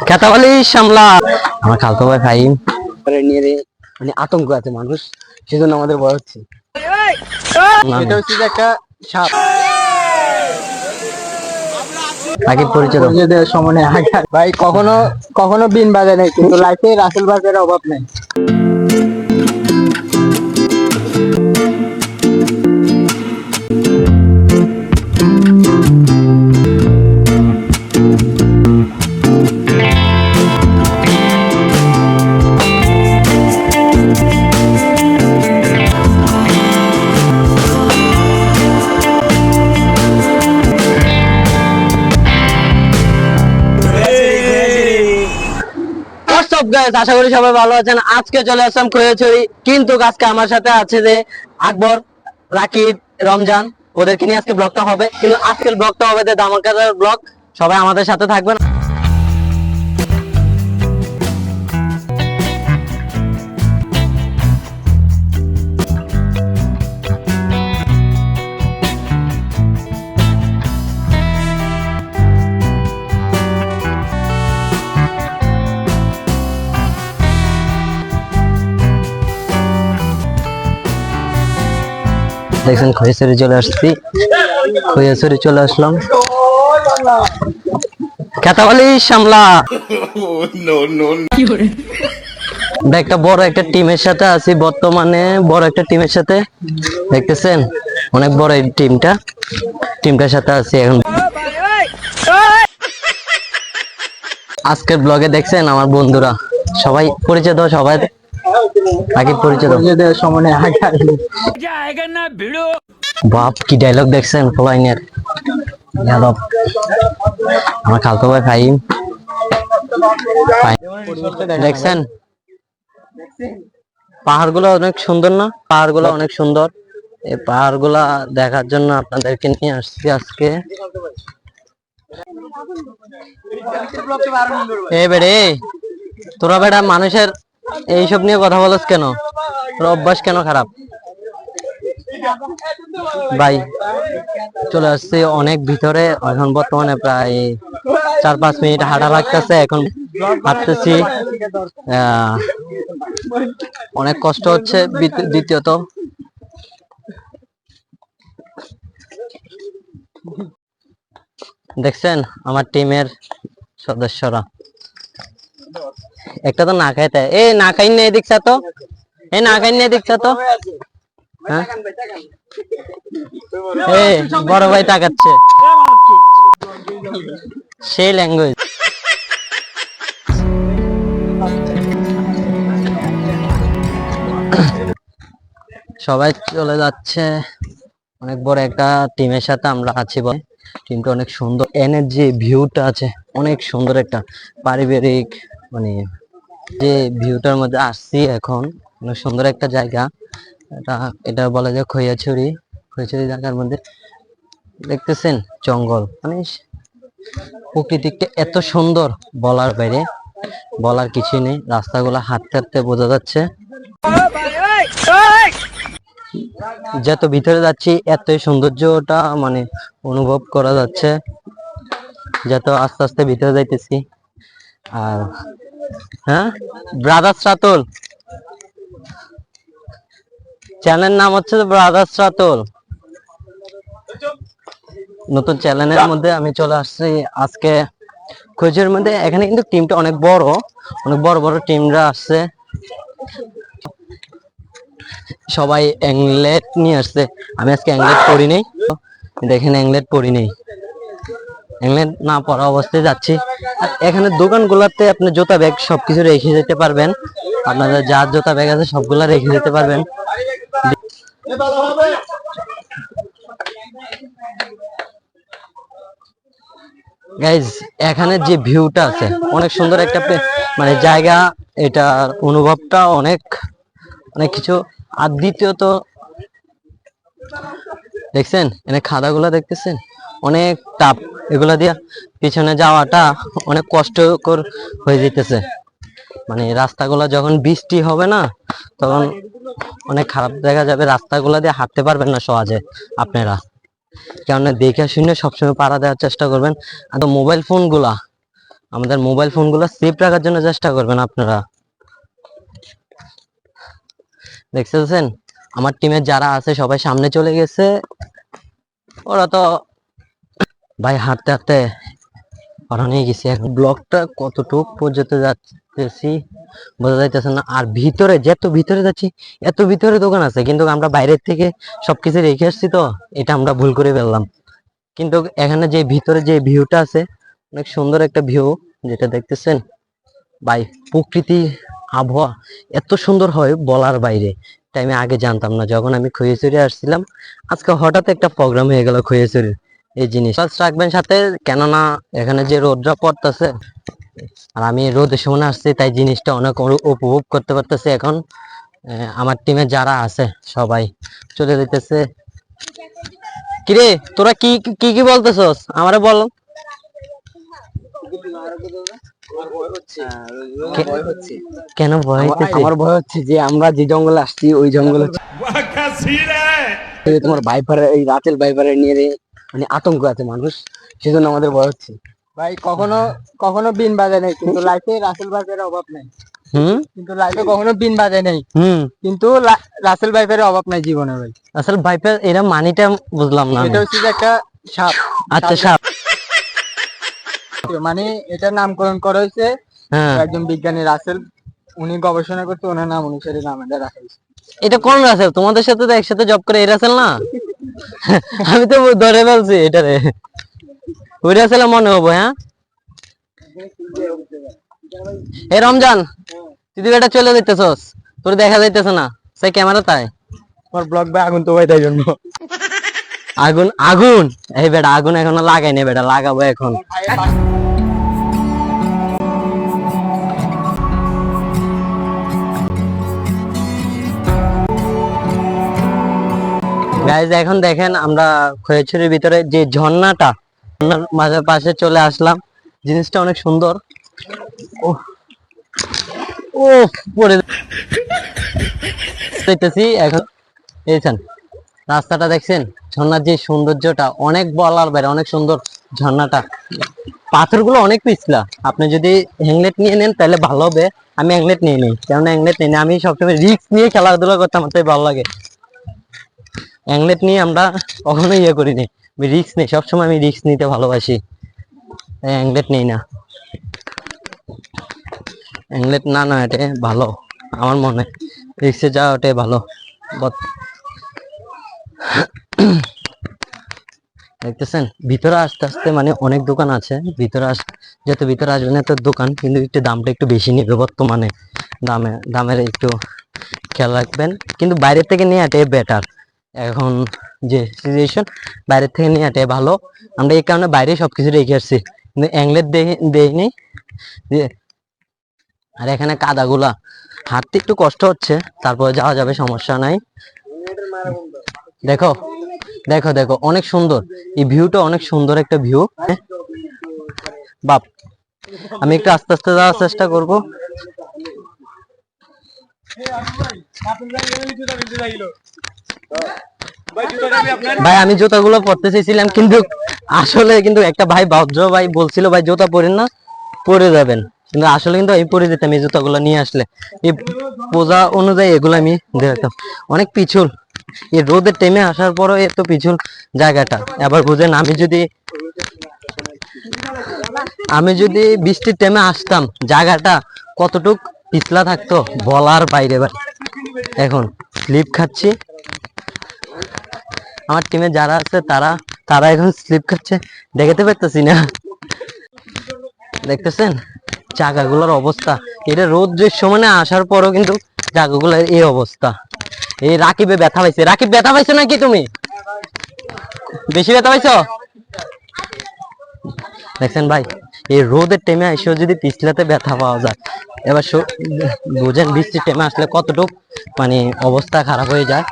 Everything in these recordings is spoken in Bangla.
কেতাবালি সামলা আমার খালতো ভাই ফাহিম নিয়ে মানে আতঙ্ক আছে মানুষ, সেজন্য আমাদের ভয় হচ্ছে। এটা হচ্ছে যে একটা সাপ। আগে পরিচয় সমানে ভাই কখনো কখনো বিন বাজে নাই, কিন্তু লাইফে রাসেল বাজের অভাব নেই। আশা করি সবাই ভালো আছেন। আজকে চলে আসলাম খৈয়াছড়ি, কিন্তু আজকে আমার সাথে আছে যে আকবর, রাকিব, রমজান, ওদেরকে নিয়ে আজকে ব্লগটা হবে। কিন্তু আজকের ব্লগটা হবে যে ধামাকাদার ব্লগ। সবাই আমাদের সাথে থাকবেন। দেখছেন খৈয়াছড়ি চলে আসছি, খৈয়াছড়ি চলে আসলাম। কেতাবালি সামলা একটা বড় একটা টিমের সাথে আছি বর্তমানে, বড় একটা টিমের সাথে। দেখতেছেন অনেক বড় এই টিমটার সাথে আছি এখন। আজকের ব্লগে দেখছেন আমার বন্ধুরা সবাই পরিচয় দাও, সবাই আগে পরিচয় দাও। সমানে বাপ কি ডায়লগ দেখছেন ফলাইনের। আমার খালতো ভাই ফাহিম দেখছেন পাহাড়গুলো অনেক সুন্দর না? পাহাড়গুলো অনেক সুন্দর। এই পাহাড়গুলা দেখার জন্য আপনাদেরকে নিয়ে আসছি আজকে। বেড়ে তোরা বেড়া মানুষের এইসব নিয়ে কথা বলছ কেন? তোর অভ্যাস কেন খারাপ? ভাই চলে আসছে অনেক ভিতরে, এখন বর্তমানে প্রায় 4-5 মিনিট হাঁটা লাগতেছে। এখন হাঁটতেছি, অনেক কষ্ট হচ্ছে। দ্বিতীয়ত দেখছেন আমার টিমের সদস্যরা একটা তো না খাইতে, এই না খাই না দেখছা তো, এই না খাই না দেখছা তো, এই বড় ভাই তাকাচ্ছে সেই ল্যাঙ্গুয়েজ। সবাই চলে যাচ্ছে, অনেক বড় একটা টিমের সাথে আমরা আছি। টিমটা অনেক সুন্দর, এনের যে ভিউটা আছে অনেক সুন্দর, একটা পারিবারিক মানে যে ভিউটার মধ্যে আসছি এখন, অনেক সুন্দর একটা জায়গা। এটা বলা যায় খৈয়াছড়ি। খৈয়াছড়ি জায়গার মধ্যে দেখতেছেন জঙ্গল, মানে প্রকৃতিটা এত সুন্দর বলার বাইরে, বলার কিছু নেই। রাস্তাগুলো হাঁটতে হাঁটতে বোঝা যাচ্ছে। যত ভিতরে যাচ্ছি এতই সৌন্দর্যটা মানে অনুভব করা যাচ্ছে, যত আস্তে আস্তে ভিতরে যাইতেছি। আর হ্যাঁ, ব্রাদার্স রাতুল চ্যানেলের নাম হচ্ছে ব্রাদার্স রাতুল। নতুন চ্যানেলের মধ্যে আমি চলে আসছি আজকে খোঁজের মধ্যে। এখানে কিন্তু টিমটা অনেক বড়, অনেক বড় বড় টিমরা আসছে। সবাই অ্যাংলেট নিয়ে আসছে, আমি আজকে অ্যাংলেট পরি নেই। দেখেন অ্যাংলেট পরি নেই, অ্যাংলেট না পরা অবস্থায় যাচ্ছি। এখানে দোকানগুলোতে আপনি জুতা ব্যাগ সবকিছু রেখে যেতে পারবেন, আপনাদের যার জুতা ব্যাগ আছে সবগুলা রেখে যেতে পারবেন। গাইজ এখানে যে ভিউটা আছে অনেক সুন্দর একটা মানে জায়গা, এটার অনুভবটা অনেক অনেক কিছু। আর দ্বিতীয়ত দেখছেন এখানে খাদাগুলা দেখতেছেন অনেক টাপ, এগুলা দিয়া পিছনে যাওয়াটা অনেক কষ্টকর হয়ে যেতেছে। মানে রাস্তাগুলা যখন বৃষ্টি হবে না তখন অনেক খারাপ দেখা যাবে, রাস্তাগুলা দিয়ে হাঁটতে পারবেন না সহজে আপনারা। কেননা দেখে শুনে সবসময় পাড়া দেওয়ার চেষ্টা করবেন। আর মোবাইল ফোন গুলা আমাদের মোবাইল ফোনগুলো সেফ রাখার জন্য চেষ্টা করবেন আপনারা। দেখতেছেন আমার টিমের যারা আছে সবাই সামনে চলে গেছে। ওরা তো ভাই হাঁটতে হাঁটতে ওরা নিয়ে গেছি। এখন ব্লকটা কতটুক পর্যন্ত যাচ্ছি বোঝা যাইতেছে না। আর ভিতরে যত ভিতরে যাচ্ছি এত ভিতরে দোকান আছে, কিন্তু আমরা বাইরের থেকে সবকিছু রেখে আসছি, তো এটা আমরা ভুল করে ফেললাম। কিন্তু এখানে যে ভিতরে যে ভিউটা আছে অনেক সুন্দর একটা ভিউ, যেটা দেখতেছেন ভাই। প্রকৃতি আবহাওয়া এত সুন্দর হয় বলার বাইরে। তাই আমি আগে জানতাম না, যখন আমি খৈয়াছড়ি আসছিলাম। আজকে হঠাৎ একটা প্রোগ্রাম হয়ে গেল খৈয়াছড়ির। এই জিনিস রাখবেন সাথে, কেননা এখানে যে রোদটা পড়তেছে আর আমি রোদের সময় আসছি, তাই জিনিসটা অনেক উপভোগ করতে পারতেছি। এখন আমার টিমে যারা আছে সবাই চলে যেতেছে। কিরে তোরা কি কি কি বলতেছস আমারে বল। কেন ভয় হচ্ছে? আমার ভয় হচ্ছে যে আমরা যে জঙ্গলে আসছি ওই জঙ্গলে তোমার ভাইপারের এই রাতেল ভাইপারের নিয়ে মানে আতঙ্ক আছে মানুষ, সেজন্য আমাদের ভয় হচ্ছে। ভাই কখনো কখনো বিন বাজায় নাই, কিন্তু লাইফে রাসেল ভাইপারের অভাব নাই। কিন্তু লাইফে কখনো বিন বাজায় নাই, কিন্তু রাসেল ভাইপারের অভাব নাই জীবনে। ভাই রাসেল ভাইপার এরা মানিটা বুঝলাম না। এটা হচ্ছে যে একটা সাপ। আচ্ছা সাপ, মানে এটার নামকরণ করা হয়েছে একজন বিজ্ঞানী রাসেল, উনি গবেষণা করতে ওনার নাম অনুসারে নাম এটা রাখা হয়েছে। এটা কোন রাসেল? তোমাদের সাথে তো একসাথে জব করে এই রাসেল না? আমি তো ধরে ফেলছি এটারে, ওই রাসেল মনে হবো। হ্যাঁ এই রমজান তুই এটা চলে যাইতেছস, তোর দেখা যাইতেছে না সেই ক্যামেরা। তাই আমার ব্লগ ভাই আগুন তো ভাই, তাই জন্য আগুন আগুন এই বেটা আগুন এখনো লাগাই নি বেটা, লাগাবো এখন। গাইজ এখন দেখেন আমরা খৈয়াছড়ির ভিতরে যে ঝর্ণাটা, ঝর্ণার মাঝে পাশে চলে আসলাম। জিনিসটা অনেক সুন্দর। ও ও পড়ে যাইতেছি এখন। এইছেন রাস্তাটা দেখছেন, ঝর্ণার যে সৌন্দর্যটা অনেক বলার বাইরে, অনেক সুন্দর ঝর্ণাটা। পাথরগুলো অনেক পিছলা, আপনি যদি হ্যাংলেট নিয়ে নেন তাহলে ভালো হবে। আমি হ্যাংলেট নিয়ে নিই, কেননা হ্যাংলেট নিই না, আমি সবসময় রিস্ক নিয়ে খেলাধুলা করতে আমার তাই ভালো লাগে। অ্যাংলেট নিয়ে আমরা কখনো ইয়ে করিনি, আমি রিস্ক নেই সবসময়, আমি রিস্ক নিতে ভালোবাসি, অ্যাংলেট নেই না। অ্যাংলেট না না এটা ভালো আমার মনে, রিক্সে যাওয়া ওটাই ভালো। দেখতেছেন ভিতরে আস্তে আস্তে মানে অনেক দোকান আছে ভিতরে। যত ভিতরে আসবেন এত দোকান, কিন্তু একটু দামটা একটু বেশি নেবে বর্তমানে। দামের একটু খেয়াল রাখবেন, কিন্তু বাইরের থেকে নিয়ে এটাই বেটার। এখন যে সিচুয়েশন, বাইরের থেকে নিয়ে এটাই ভালো। আমরা এই কারণে বাইরে সবকিছু রেখে আসছি, কিন্তু অ্যাংলেট দেইনি। আর এখানে কাদাগুলা হাঁটতে একটু কষ্ট হচ্ছে, তারপরে যাওয়া যাবে, সমস্যা নাই। দেখো দেখো দেখো অনেক সুন্দর এই ভিউটা, অনেক সুন্দর একটা ভিউ। বাপ আমি একটু আস্তে আস্তে যাওয়ার চেষ্টা করব। ভাই আমি জুতাগুলো পরতে চাইছিলাম, কিন্তু আসলে কিন্তু একটা ভাই ভদ্র ভাই বলছিল ভাই জুতা পরেন না, পরে যাবেন, কিন্তু আসলে কিন্তু আমি পরে যেতাম এই জুতাগুলো নিয়ে আসলে। এই পূজা অনুযায়ী এগুলো আমি দেখতাম। অনেক পিছল, এই রোদের টেমে আসার পরও এত পিছল জায়গাটা। আবার বুঝেন আমি যদি বৃষ্টির টেমে আসতাম, জায়গাটা কতটুক পিছলা থাকতো বলার বাইরে। ভাই এখন স্লিপ খাচ্ছি, আমার টিমে যারা আছে তারা তারা এখন স্লিপ খাচ্ছে, দেখাতে পারতেছি না। দেখতেছেন জায়গাগুলোর অবস্থা, এটা রোদ্রের সময় আসার পরও কিন্তু জায়গাগুলোর এই অবস্থা। এই রাকিবে ব্যথা পাইছে। রাকিব ব্যথা পাইছো নাকি? তুমি বেশি ব্যথা পাইছো? দেখছেন ভাই এই রোদের টেমে এসেও যদি পিছলাতে ব্যথা পাওয়া যায়, এবার বুঝেন বৃষ্টির টেমে আসলে কতটুক মানে অবস্থা খারাপ হয়ে যায়।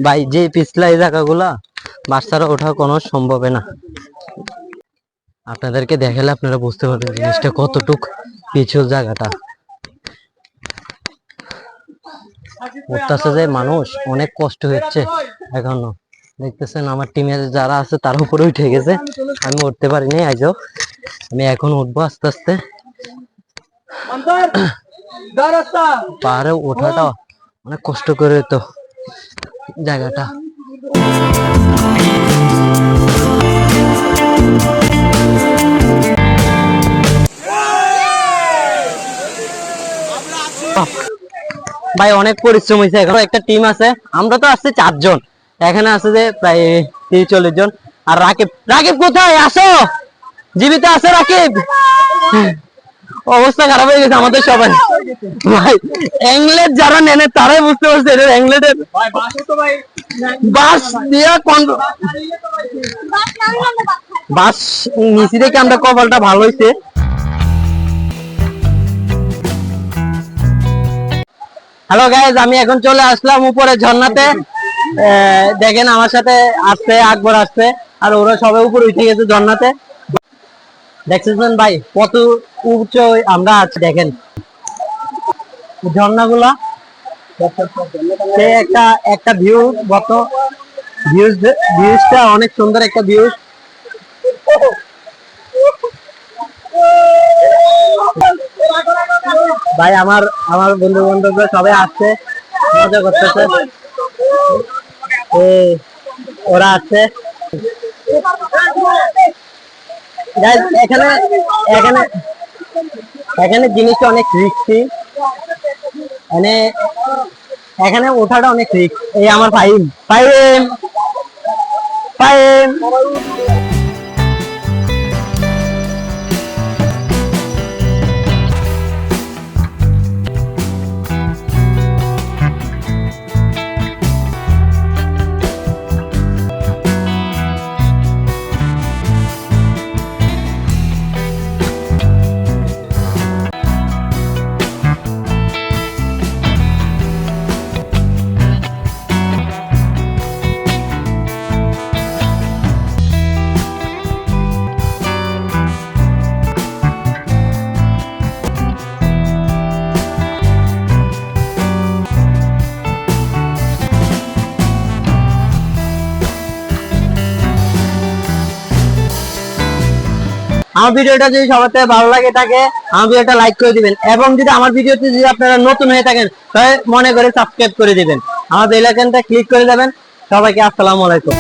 ভাই যে পিছলা এই জায়গাগুলা বাচ্চারা ওঠা কোনো সম্ভব না। আপনাদেরকে দেখালে আপনারা বুঝতে পারবেন জিনিসটা কতটুক পিছল জায়গাটা। উঠতেছে যে মানুষ, অনেক কষ্ট হচ্ছে এখনো। দেখতেছেন আমার টিমে যারা আছে তার উপরে উঠে গেছে, আমি উঠতে পারিনি আজও। আমি এখন উঠবো আস্তে আস্তে। পাহাড়ে ওঠাটা অনেক কষ্ট করে তো জায়গাটা। ভাই অনেক পরিশ্রম হয়েছে, এখন একটা টিম আছে, আমরা তো আসছে 4 জন, এখানে আছে যে প্রায় 30-40 জন। আর রাকিব, রাকিব কোথায়, আসো, জীবিত আছে রাকিব? অবস্থা খারাপ হয়ে গেছে আমাদের সবাই। ভাই এংলেট যারা নেনে তারাই বুঝতে পারছে এটা এংলেটের বাস দিয়া বাস নিচে থেকে আমরা কপালটা ভালো হয়েছে। হ্যালো গাইজ, আমি এখন চলে আসলাম উপরে ঝর্ণাতে। দেখেন আমার সাথে আসছে আকবর আসছে, আর ওরা সবাই উপরে উঠে গেছে ঝর্ণাতে। দেখছেন ভাই কত উঁচু আমরা আছি, দেখেন ঝর্ণাগুলা। একটা একটা ভিউ, কত ভিউজটা অনেক সুন্দর একটা ভিউ। ভাই আমার আমার বন্ধু বান্ধবরা সবাই আসছে, মজা করতেছে, ওরা আছে। এখানে এখানে এখানে জিনিসটা অনেক রিস্কি, মানে এখানে ওঠাটা অনেক রিস্ক। এই আমার ফাইম ফাইম ফাইম। আমার ভিডিওটা যদি সবার থেকে ভালো লাগে থাকে, আমার ভিডিওটা লাইক করে দিবেন, এবং যদি আমার ভিডিওতে যদি আপনারা নতুন হয়ে থাকেন তাহলে মনে করে সাবস্ক্রাইব করে দিবেন, আমার বেল আইকনটা ক্লিক করে দেবেন। সবাইকে আসসালামু আলাইকুম।